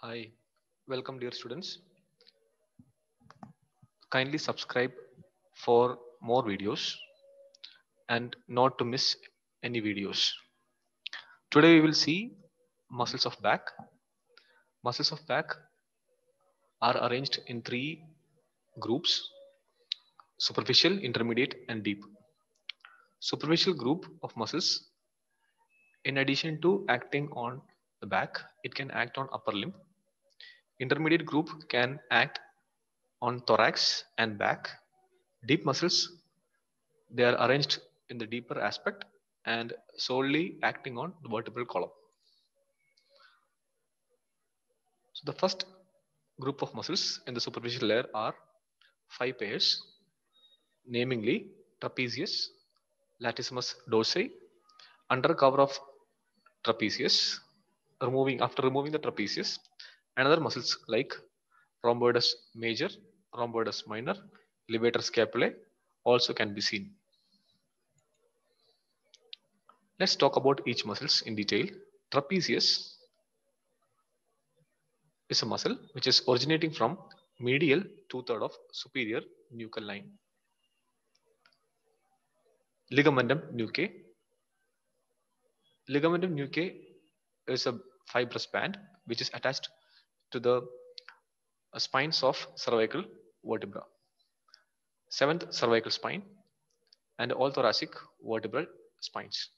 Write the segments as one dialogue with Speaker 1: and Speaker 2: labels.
Speaker 1: Hi, welcome dear students. Kindly subscribe for more videos and not to miss any videos. Today we will see muscles of back. Muscles of back are arranged in three groups: superficial, intermediate and deep. Superficial group of muscles, in addition to acting on the back, it can act on upper limb. Intermediate group can act on thorax and back. Deep muscles, they are arranged in the deeper aspect and solely acting on the vertebral column. So the first group of muscles in the superficial layer are five pairs, namely trapezius, latissimus dorsi, under cover of trapezius, after removing the trapezius, another muscles like rhomboides major, rhomboides minor, levator scapulae also can be seen. Let's talk about each muscles in detail. Trapezius is a muscle which is originating from medial two-third of superior nuchal line. Ligamentum nuchae. Ligamentum nuchae is a fibrous band which is attached to the spines of cervical vertebra, seventh cervical spine, and all thoracic vertebral spines.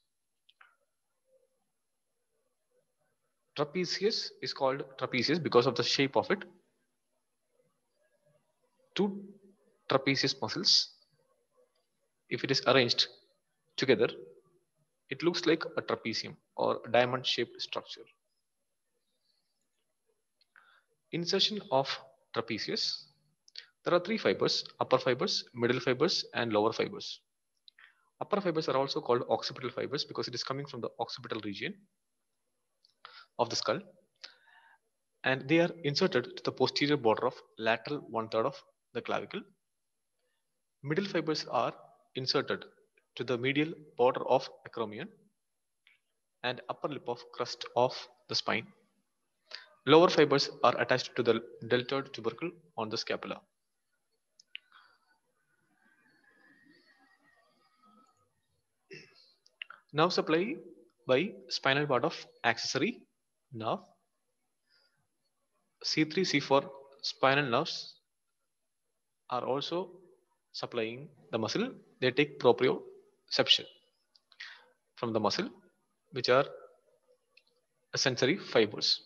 Speaker 1: Trapezius is called trapezius because of the shape of it. Two trapezius muscles, if it is arranged together, it looks like a trapezium or diamond shaped structure. Insertion of trapezius. There are three fibers: upper fibers, middle fibers and lower fibers. Upper fibers are also called occipital fibers because it is coming from the occipital region of the skull, and they are inserted to the posterior border of lateral one-third of the clavicle. Middle fibers are inserted to the medial border of acromion and upper lip of crust of the spine. Lower fibers are attached to the deltoid tubercle on the scapula. Nerve supply by spinal part of accessory nerve. C3, C4 spinal nerves are also supplying the muscle. They take proprioception from the muscle, which are sensory fibers.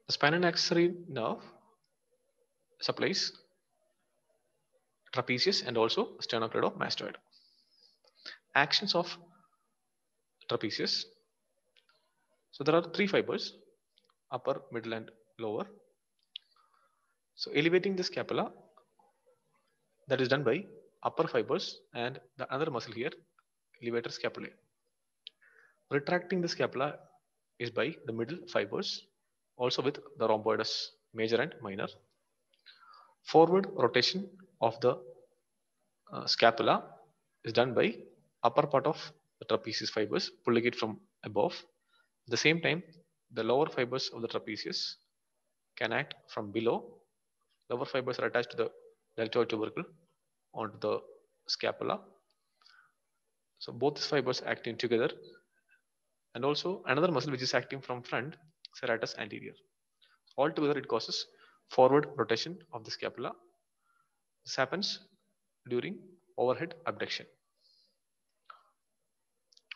Speaker 1: The spinal accessory nerve supplies trapezius and also sternocleidomastoid. Actions of trapezius. So there are three fibers: upper, middle and lower. So elevating the scapula, that is done by upper fibers and the other muscle here, levator scapulae. Retracting the scapula is by the middle fibers, also with the rhomboides major and minor. Forward rotation of the scapula is done by upper part of the trapezius fibers, pulling it from above. At the same time, the lower fibers of the trapezius can act from below. Lower fibers are attached to the deltoid tubercle onto the scapula. So both these fibers acting together, and also another muscle which is acting from front, serratus anterior. Altogether, it causes forward rotation of the scapula. This happens during overhead abduction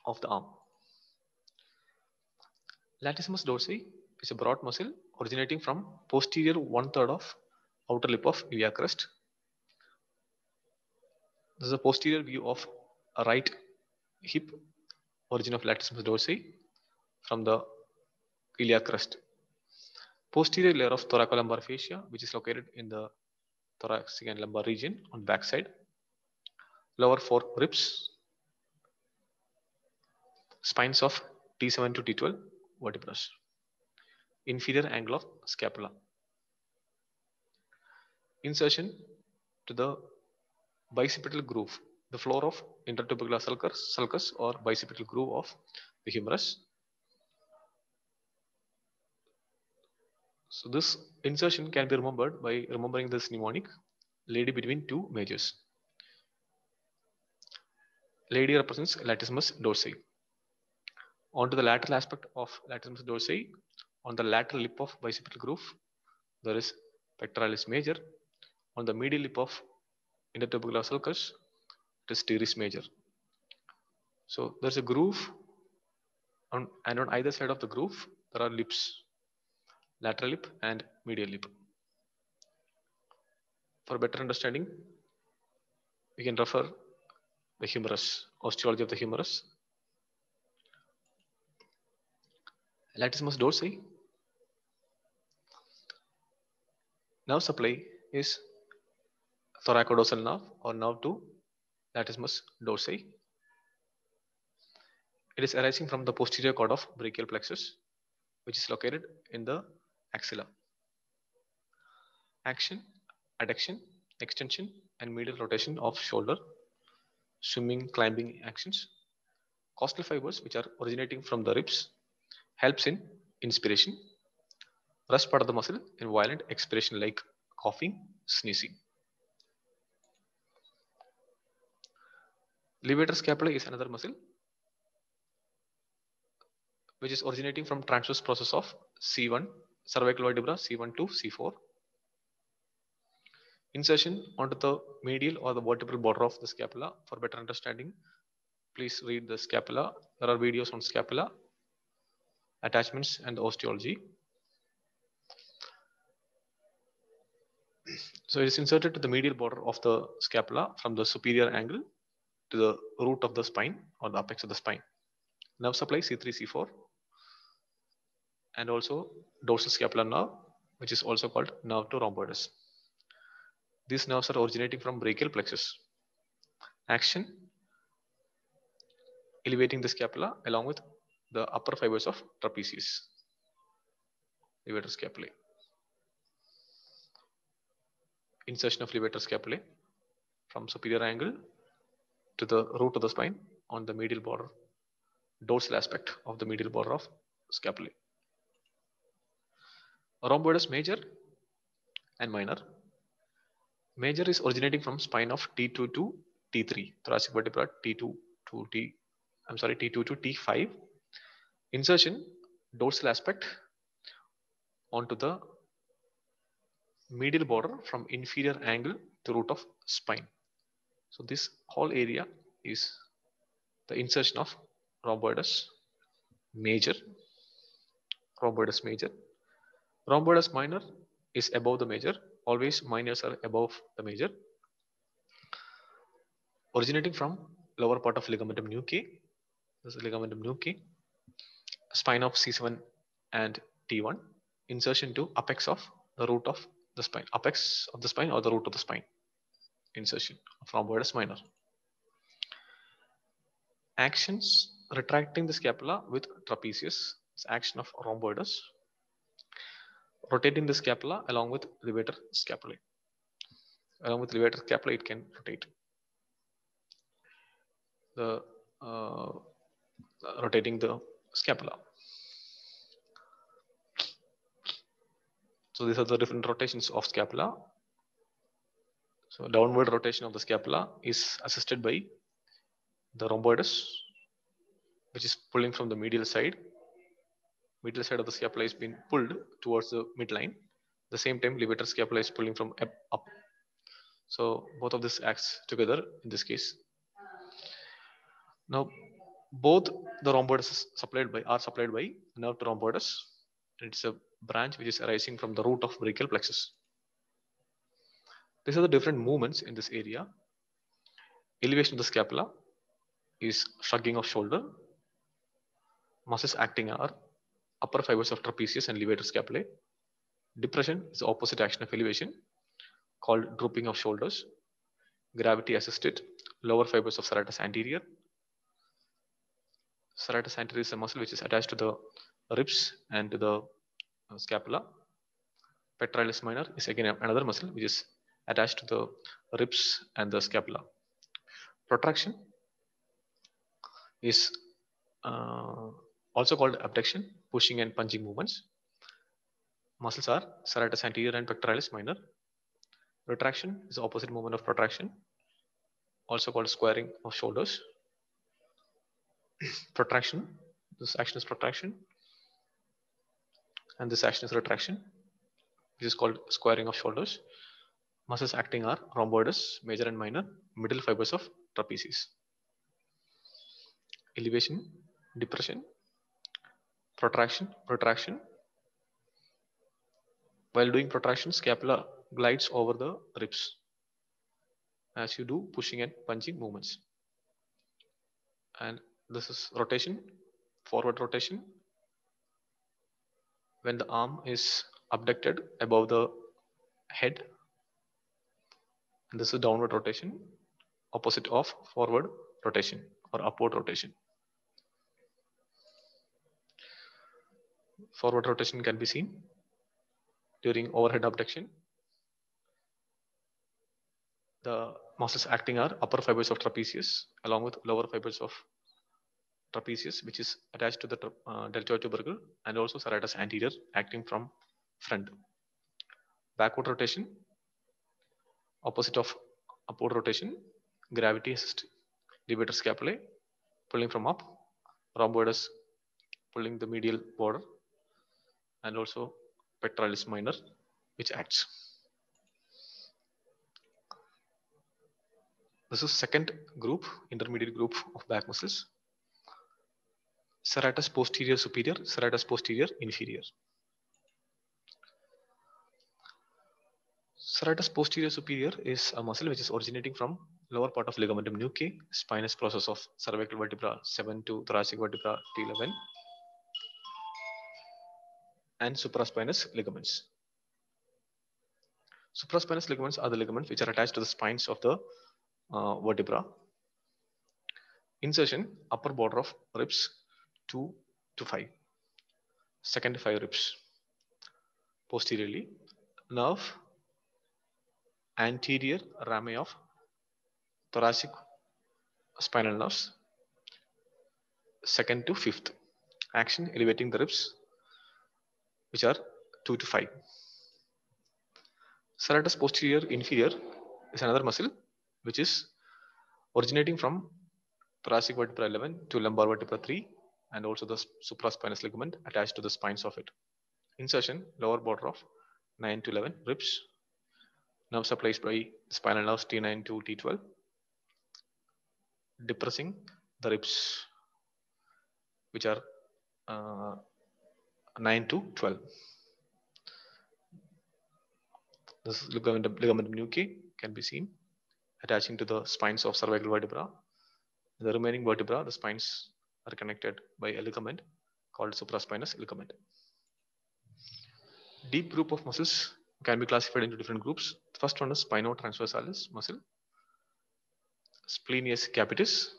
Speaker 1: of the arm. Latissimus dorsi is a broad muscle originating from posterior one-third of outer lip of iliac crest. This is a posterior view of a right hip, origin of latissimus dorsi from the iliac crest. Posterior layer of thoracolumbar fascia, which is located in the thoracic and lumbar region on back side. Lower four ribs, spines of T7 to T12 vertebrae. Inferior angle of scapula. Insertion to the bicipital groove, the floor of intertubercular sulcus or bicipital groove of the humerus. So this insertion can be remembered by remembering this mnemonic: lady between two majors. Lady represents latissimus dorsi. Onto the lateral aspect of latissimus dorsi, on the lateral lip of bicipital groove, there is pectoralis major. On the medial lip of intertubercular sulcus, it is teres major. So there's a groove, and on either side of the groove, there are lips, lateral lip and medial lip. For better understanding, we can refer the humerus, osteology of the humerus. Latissimus dorsi. Nerve supply is thoracodorsal nerve or nerve to latissimus dorsi. It is arising from the posterior cord of brachial plexus, which is located in the axilla. Action, adduction, extension, and medial rotation of shoulder, swimming, climbing actions. Costal fibers, which are originating from the ribs, helps in inspiration. Rest part of the muscle in violent expiration like coughing, sneezing. Levator scapulae is another muscle which is originating from transverse process of C1, cervical vertebra C1 to C4. Insertion onto the medial or the vertebral border of the scapula. For better understanding, please read the scapula. There are videos on scapula, attachments, and osteology. So it is inserted to the medial border of the scapula from the superior angle to the root of the spine or the apex of the spine. Nerve supply C3, C4, and also dorsal scapular nerve, which is also called nerve to rhomboides. These nerves are originating from brachial plexus. Action, elevating the scapula along with the upper fibers of trapezius. Levator scapulae. Insertion of levator scapulae from superior angle to the root of the spine on the medial border, dorsal aspect of the medial border of scapulae. Rhomboides major and minor. Major is originating from spine of T2 to T3, thoracic vertebra T2 to T2 to T5. Insertion, dorsal aspect onto the medial border from inferior angle to root of spine. So this whole area is the insertion of rhomboides major. Rhomboides major. Rhomboides minor is above the major. Always minors are above the major. Originating from lower part of ligamentum nuchae. This is ligamentum nuchae. Spine of C7 and T1. Insertion to apex of the root of the spine. Apex of the spine or the root of the spine. Insertion of rhomboides minor. Actions, retracting the scapula with trapezius. It's action of rhomboides. Rotating the scapula along with levator scapulae. Along with levator scapula, it can rotate. The rotating the scapula. So these are the different rotations of scapula. So downward rotation of the scapula is assisted by the rhomboides, which is pulling from the medial side. Medial side of the scapula is being pulled towards the midline. The same time, levator scapula is pulling from up. So both of this acts together in this case. Now, both the rhomboides are supplied by nerve to rhomboides. It's a branch which is arising from the root of brachial plexus. These are the different movements in this area. Elevation of the scapula is shrugging of shoulder. Muscles acting are upper fibers of trapezius and levator scapulae. Depression is the opposite action of elevation, called drooping of shoulders. Gravity assisted lower fibers of serratus anterior. Serratus anterior is a muscle which is attached to the ribs and to the scapula. Pectoralis minor is again another muscle which is attached to the ribs and the scapula. Protraction is also called abduction, pushing and punching movements. muscles are serratus anterior and pectoralis minor. Retraction is the opposite movement of protraction, also called squaring of shoulders. Protraction, this action is protraction, and this action is retraction, which is called squaring of shoulders. Muscles acting are rhomboids, major and minor, middle fibers of trapezius. Elevation, depression, protraction, retraction. While doing protraction, scapula glides over the ribs as you do pushing and punching movements. And this is rotation, forward rotation. When the arm is abducted above the head, and this is downward rotation, opposite of forward rotation or upward rotation. Forward rotation can be seen during overhead abduction. The muscles acting are upper fibers of trapezius along with lower fibers of trapezius, which is attached to the deltoid tubercle, and also serratus anterior acting from front. Backward rotation, opposite of upward rotation, gravity assist, levator scapulae pulling from up, rhomboids pulling the medial border, and also pectoralis minor, which acts. This is second group, intermediate group of back muscles. Serratus posterior superior, serratus posterior inferior. Serratus posterior superior is a muscle which is originating from lower part of ligamentum nuchae, spinous process of cervical vertebra 7 to thoracic vertebra T11, and supraspinous ligaments. Supraspinous ligaments are the ligaments which are attached to the spines of the vertebra. Insertion, upper border of ribs 2 to 5, second 5 ribs. Posteriorly, nerve, anterior rami of thoracic spinal nerves, second to 5th. Action, elevating the ribs, which are 2 to 5. Serratus posterior inferior is another muscle which is originating from thoracic vertebra 11 to lumbar vertebra 3, and also the supraspinous ligament attached to the spines of it. Insertion, lower border of 9 to 11 ribs. Nerve supplies by spinal nerves T9 to T12, depressing the ribs, which are 9 to 12. This ligamentum nuchae can be seen attaching to the spines of cervical vertebra. The remaining vertebra, the spines are connected by a ligament called supraspinous ligament. Deep group of muscles can be classified into different groups. The first one is spinotransversalis muscle, splenius capitis,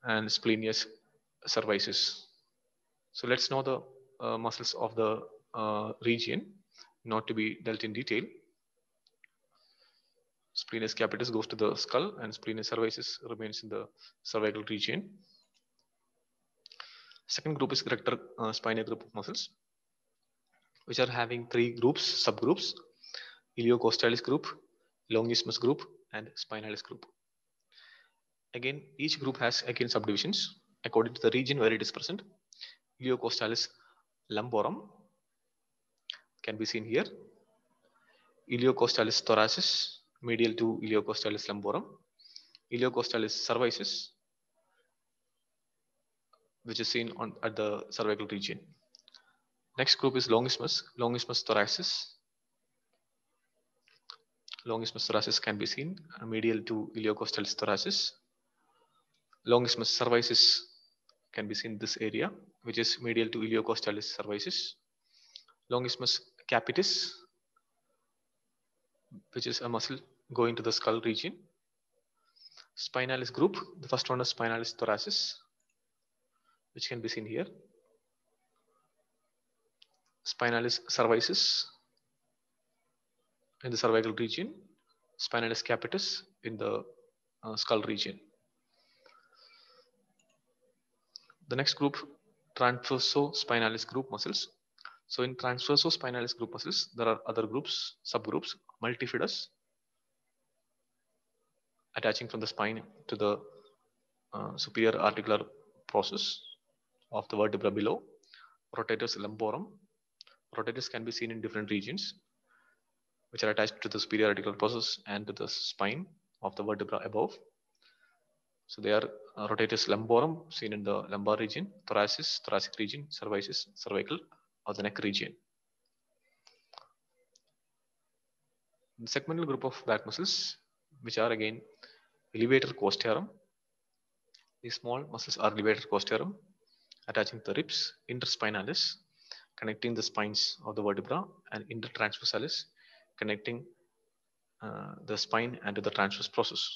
Speaker 1: and splenius cervicis. So let's know the muscles of the region, not to be dealt in detail. Splenius capitis goes to the skull, and splenius cervicis remains in the cervical region. Second group is rector spinal group of muscles, which are having 3 groups, subgroups: iliocostalis group, longissimus group, and spinalis group. Again, each group has again subdivisions according to the region where it is present. Iliocostalis lumborum can be seen here. Iliocostalis thoracis, medial to iliocostalis lumborum. Iliocostalis cervicis, which is seen at the cervical region. Next group is longissimus, longissimus thoracis. Longissimus thoracis can be seen medial to iliocostalis thoracis. Longissimus cervicis can be seen in this area, which is medial to iliocostalis cervicis. Longissimus capitis, which is a muscle going to the skull region. Spinalis group, the first one is spinalis thoracis, which can be seen here. Spinalis cervicis in the cervical region, spinalis capitis in the skull region. The next group, transversospinalis group muscles. So in transversospinalis group muscles, there are other groups, subgroups, multifidus, attaching from the spine to the superior articular process of the vertebra below. Rotatus lumborum. Rotatus can be seen in different regions, which are attached to the superior articular process and to the spine of the vertebra above. So they are rotatus lumborum, seen in the lumbar region, thoracis, thoracic region, cervicis, cervical, or the neck region. The segmental group of back muscles, which are again elevator costarum. These small muscles are levator costarum, attaching the ribs, interspinalis, connecting the spines of the vertebra, and intertransversalis, connecting the spine and to the transverse process.